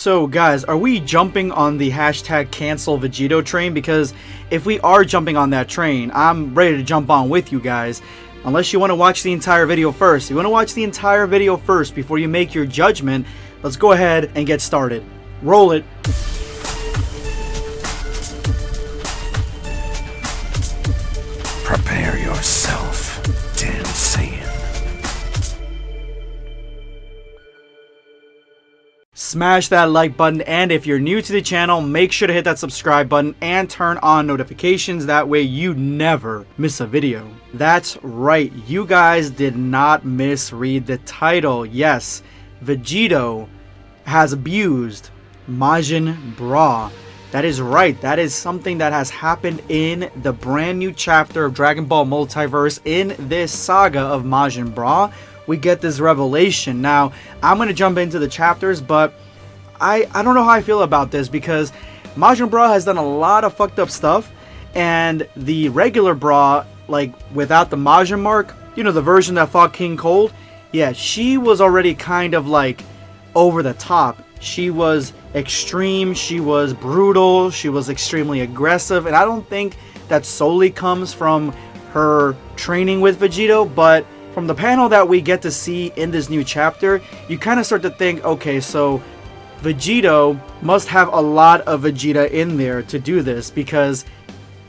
So guys, are we jumping on the hashtag cancel Vegito train? Because if we are jumping on that train, I'm ready to jump on with you guys. Unless you want to watch the entire video first. You want to watch the entire video first before you make your judgment. Let's go ahead and get started. Roll it. Prepare yourself, dancing. Smash that like button, and if you're new to the channel, make sure to hit that subscribe button and turn on notifications. That way you never miss a video. That's right, you guys did not misread the title. Yes, Vegito has abused Majin Bra. That is right, that is something that has happened in the brand new chapter of Dragon Ball Multiverse. In this saga of Majin Bra, we get this revelation. Now, I'm going to jump into the chapters, but I don't know how I feel about this, because Majin Bra has done a lot of fucked up stuff, and the regular Bra, like without the Majin mark, you know, the version that fought King Cold, yeah, she was already kind of like over the top. She was extreme, she was brutal, she was extremely aggressive, and I don't think that solely comes from her training with Vegito, but from the panel that we get to see in this new chapter, you kind of start to think, okay, so Vegito must have a lot of Vegeta in there to do this, because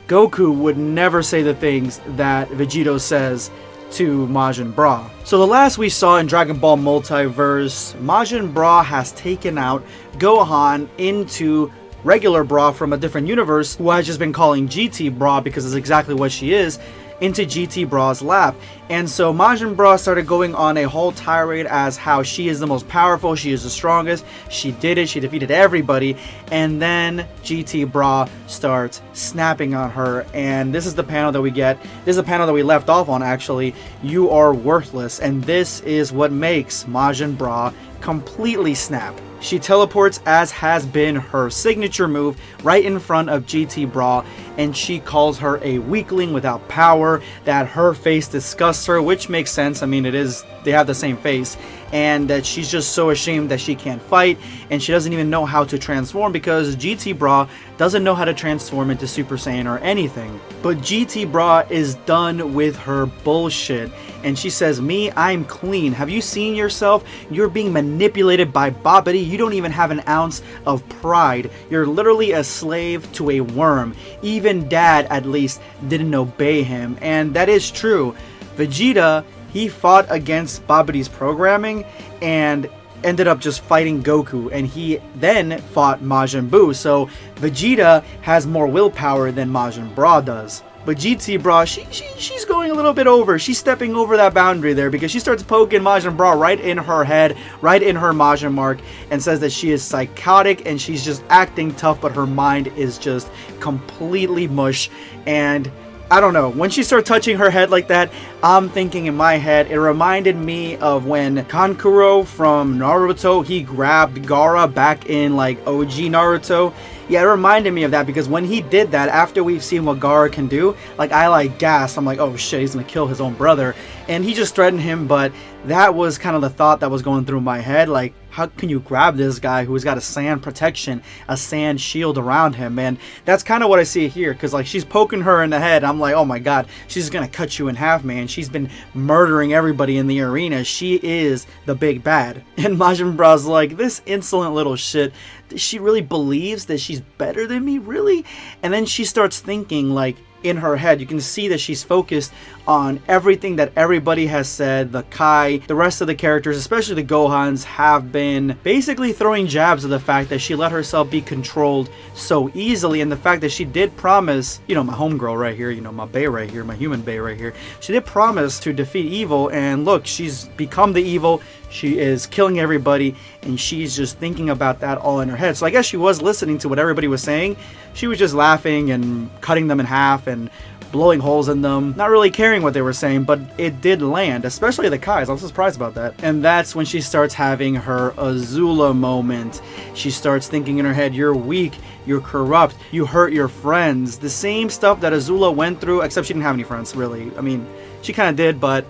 Goku would never say the things that Vegito says to Majin Bra. So the last we saw in Dragon Ball Multiverse, Majin Bra has taken out Gohan into regular Bra from a different universe, who I've just been calling GT Bra because it's exactly what she is, into GT Bra's lap. And so Majin Bra started going on a whole tirade as how she is the most powerful, she is the strongest, she did it, she defeated everybody, and then GT Bra starts snapping on her, and this is the panel that we get. This is the panel that we left off on, actually. You are worthless, and this is what makes Majin Bra completely snap. She teleports, as has been her signature move, right in front of GT Bra, and she calls her a weakling without power, that her face disgusts her, which makes sense. I mean, it is, they have the same face, and that she's just so ashamed that she can't fight, and she doesn't even know how to transform, because GT Bra doesn't know how to transform into Super Saiyan or anything. But GT Bra is done with her bullshit, and she says, "Me, I'm clean. Have you seen yourself? You're being manipulated by Babidi. You don't even have an ounce of pride. You're literally a slave to a worm. Even Dad, at least, didn't obey him." And that is true. Vegeta, he fought against Babidi's programming and ended up just fighting Goku, and he then fought Majin Buu. So Vegeta has more willpower than Majin Bra does. But GT Bra, she's going a little bit over. She's stepping over that boundary there, because she starts poking Majin Bra right in her head, right in her Majin mark, and says that she is psychotic and she's just acting tough, but her mind is just completely mush. And I don't know, when she started touching her head like that, I'm thinking in my head, it reminded me of when Kankuro from Naruto, he grabbed Gaara back in like OG Naruto. Yeah, it reminded me of that, because when he did that, after we've seen what Gaara can do, like, I like gasped. I'm like, oh shit, he's gonna kill his own brother. And he just threatened him, but that was kind of the thought that was going through my head. Like, how can you grab this guy who's got a sand protection, a sand shield around him? And that's kind of what I see here, because like, she's poking her in the head. I'm like, oh my god, she's gonna cut you in half, man. She's been murdering everybody in the arena. She is the big bad. And Majin Bra's like, this insolent little shit, she really believes that she's better than me, really? And then she starts thinking, like, in her head, you can see that she's focused on everything that everybody has said. The Kai, the rest of the characters, especially the Gohans, have been basically throwing jabs at the fact that she let herself be controlled so easily, and the fact that she did promise, you know, my homegirl right here, you know, my bae right here, my human bae right here, she did promise to defeat evil, and look, she's become the evil. She is killing everybody, and she's just thinking about that all in her head. So I guess she was listening to what everybody was saying. She was just laughing and cutting them in half and blowing holes in them, not really caring what they were saying, but it did land, especially the Kais. I was surprised about that. And that's when she starts having her Azula moment. She starts thinking in her head, you're weak, you're corrupt, you hurt your friends. The same stuff that Azula went through, except she didn't have any friends, really. I mean, she kind of did, but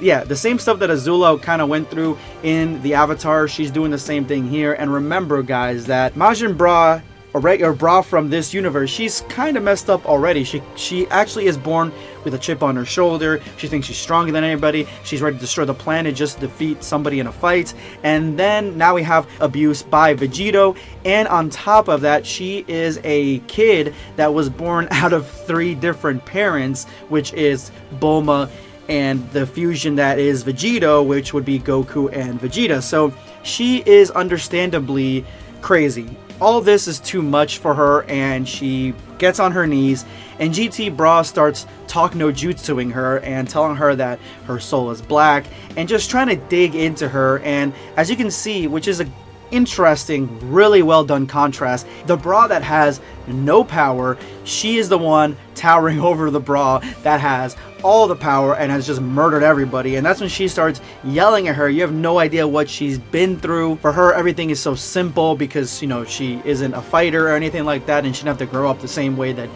yeah, the same stuff that Azula kind of went through in the Avatar, she's doing the same thing here. And remember, guys, that Majin Bra, or Bra from this universe, she's kind of messed up already. She actually is born with a chip on her shoulder. She thinks she's stronger than anybody. She's ready to destroy the planet just to defeat somebody in a fight. And then now we have abuse by Vegito. And on top of that, she is a kid that was born out of 3 different parents, which is Bulma and the fusion that is Vegito, which would be Goku and Vegeta. So she is understandably crazy. All this is too much for her, and she gets on her knees, and GT Bra starts talk no jutsuing her and telling her that her soul is black, and just trying to dig into her. And as you can see, which is a interesting, really well done contrast, the Bra that has no power, she is the one towering over the Bra that has all the power and has just murdered everybody. And that's when she starts yelling at her. You have no idea what she's been through. For her, everything is so simple because, you know, she isn't a fighter or anything like that, and she didn't have to grow up the same way that,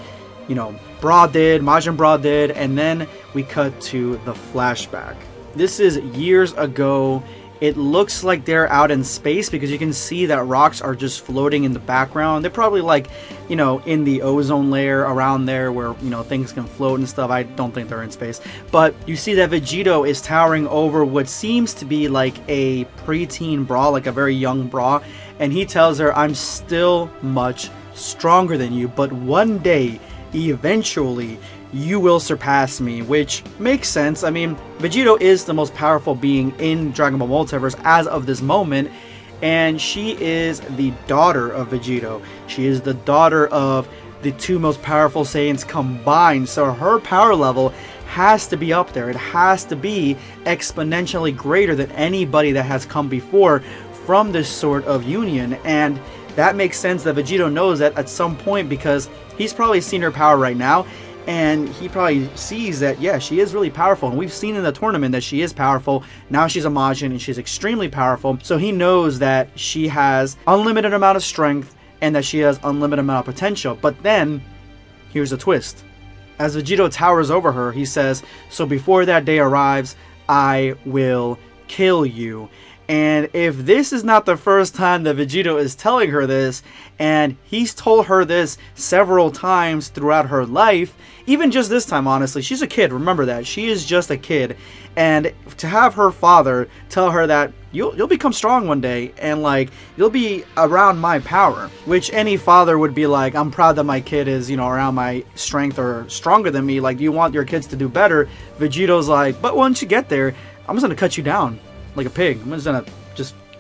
you know, Bra did, Majin Bra did. And then we cut to the flashback. This is years ago. It looks like they're out in space because you can see that rocks are just floating in the background. They're probably like, you know, in the ozone layer around there where, you know, things can float and stuff. I don't think they're in space. But you see that Vegito is towering over what seems to be like a preteen Bra, like a very young Bra. And he tells her, I'm still much stronger than you, but one day, eventually, you will surpass me, which makes sense. I mean, Vegito is the most powerful being in Dragon Ball Multiverse as of this moment, and she is the daughter of Vegito. She is the daughter of the 2 most powerful Saiyans combined, so her power level has to be up there. It has to be exponentially greater than anybody that has come before from this sort of union. And that makes sense that Vegito knows that at some point, because he's probably seen her power right now, and he probably sees that, yeah, she is really powerful. And we've seen in the tournament that she is powerful. Now she's a Majin and she's extremely powerful. So he knows that she has unlimited amount of strength and that she has unlimited amount of potential. But then, here's a twist. As Vegito towers over her, he says, so before that day arrives, I will kill you. And if this is not the first time that Vegito is telling her this, and he's told her this several times throughout her life, even just this time, honestly, she's a kid, remember that. She is just a kid. And to have her father tell her that you'll become strong one day, and like, you'll be around my power, which any father would be like, I'm proud that my kid is, you know, around my strength or stronger than me. Like, do you want your kids to do better? Vegito's like, but once you get there, I'm just gonna cut you down like a pig. I'm just gonna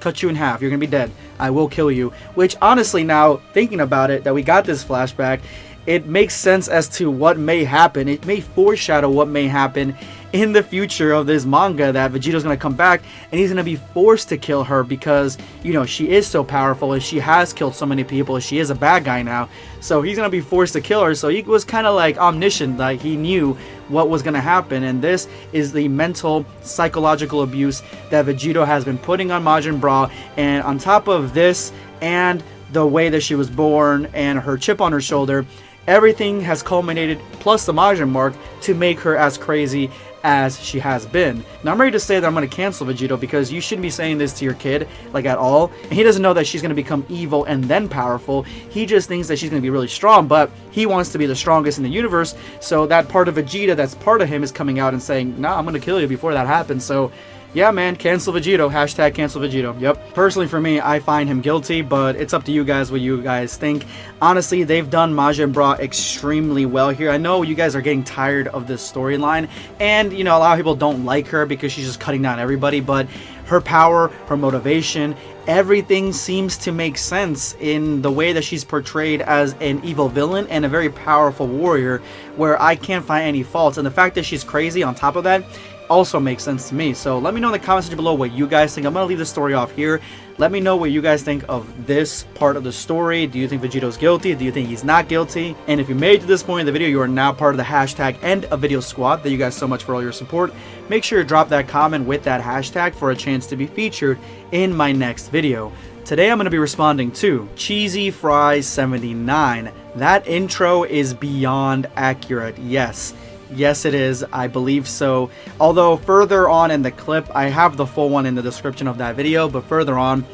cut you in half. You're gonna be dead. I will kill you. Which honestly, now thinking about it, that we got this flashback, it makes sense as to what may happen. It may foreshadow what may happen in the future of this manga, that Vegito's gonna come back and he's gonna be forced to kill her because, you know, she is so powerful and she has killed so many people. She is a bad guy now, so he's gonna be forced to kill her. So he was kind of like omniscient, like he knew what was gonna happen. And this is the mental, psychological abuse that Vegito has been putting on Majin Bra. And on top of this, and the way that she was born and her chip on her shoulder, everything has culminated, plus the Majin mark, to make her as crazy as she has been. Now I'm ready to say that I'm going to cancel Vegito, because you shouldn't be saying this to your kid, like, at all. And he doesn't know that she's going to become evil and then powerful. He just thinks that she's going to be really strong, but he wants to be the strongest in the universe. So that part of Vegeta that's part of him is coming out and saying, nah, I'm going to kill you before that happens. So yeah, man, cancel Vegito. Hashtag cancel Vegito. Yep. Personally, for me, I find him guilty, but it's up to you guys what you guys think. Honestly, they've done Majin Bra extremely well here. I know you guys are getting tired of this storyline, and, you know, a lot of people don't like her because she's just cutting down everybody, but her power, her motivation, everything seems to make sense in the way that she's portrayed as an evil villain and a very powerful warrior, where I can't find any faults. And the fact that she's crazy on top of that also makes sense to me. So let me know in the comments section below what you guys think. I'm going to leave the story off here. Let me know what you guys think of this part of the story. Do you think Vegito's guilty? Do you think he's not guilty? And if you made it to this point in the video, you are now part of the hashtag End a Video Squad. Thank you guys so much for all your support. Make sure to drop that comment with that hashtag for a chance to be featured in my next video. Today I'm going to be responding to Cheesy Fries 79. That intro is beyond accurate. Yes, Yes, it is. I believe so. Although further on in the clip, I have the full one in the description of that video, but further on,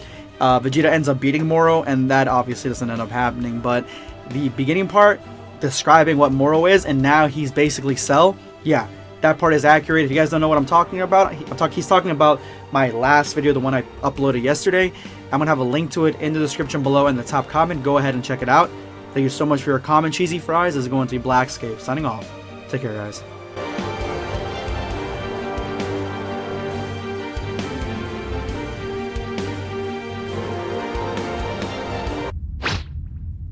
Vegeta ends up beating Moro, and that obviously doesn't end up happening. But the beginning part, describing what Moro is, and now he's basically Cell, yeah, that part is accurate. If you guys don't know what I'm talking about, he's talking about my last video, the one I uploaded yesterday. I'm going to have a link to it in the description below in the top comment. Go ahead and check it out. Thank you so much for your comment, Cheesy Fries. This is going to be Blackscape, signing off. Take care, guys.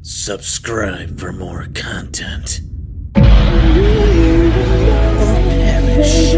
Subscribe for more content. Or perish.